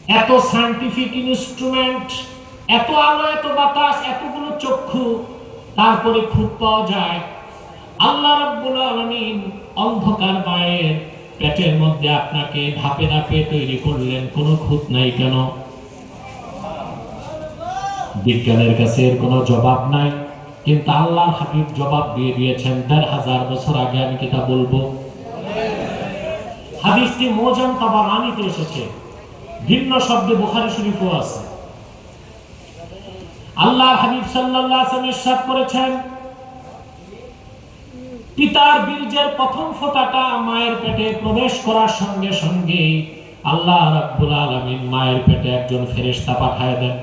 এত scientific instrument, এত আলো, এত বাতাস, এতগুলো চক্ষু, তারপরে খুঁত পাওয়া যায়। আল্লাহ রাব্বুল আলামিন অন্ধকার মায়ের পেটের মধ্যে আপনাকে ধাপে ধাপে তৈরি করলেন, কোনো খুঁত নাই কেন? বিজ্ঞানের কাছে এর কোনো জবাব নাই, কিন্তু আল্লাহর হাবিব জবাব দিয়ে দিয়েছেন ১৫০০ বছর আগে। আমি কিতা বলবো? হাদিসটি মুজাম তাবারানীতে এসেছে, ভিন্ন শব্দে বুখারী শরীফও আছে। আল্লাহর হাবিব সাল্লাল্লাহু আলাইহি ওয়াসাল্লাম ইরশাদ করেছেন, পিতার বীর্যের প্রথম ফোঁটাটা মায়ের পেটে প্রবেশ করার সঙ্গে সঙ্গে আল্লাহ রাব্বুল আলামিন মায়ের পেটে একজন ফেরেশতা পাঠায় দেন।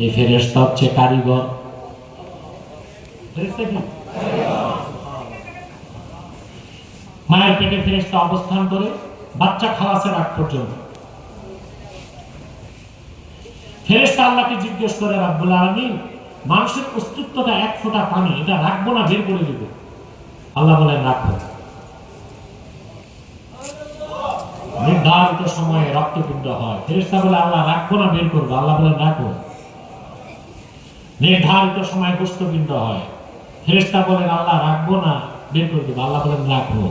এই ফেরেশতা হচ্ছে কারিগর। ফেরেশতা কি? মায়ের পেটে ফেরেশতা অবস্থান করে বাচ্চা খালাসের আগ পর্যন্ত। ফেরেশতা আল্লাহকে জিজ্ঞেস করে, রাব্বুল আলামিন, মানুষের অস্তিত্বটা এক ফোঁটা পানি, এটা রাখবো না বের করে দিব? আল্লাহ বলেন, রাখো। নির্ধারিত সময়ে রক্তপিণ্ড হয়। ফেরেশতা বলে, আল্লাহ রাখবো না বের করবো? আল্লাহ বলেন, রাখো। নির্ধারিত সময় গোশতপিণ্ড হয়। ফেরেশতা বলেন, আল্লাহ রাখবো না বের করে দেবো? আল্লাহ বলেন, রাখো।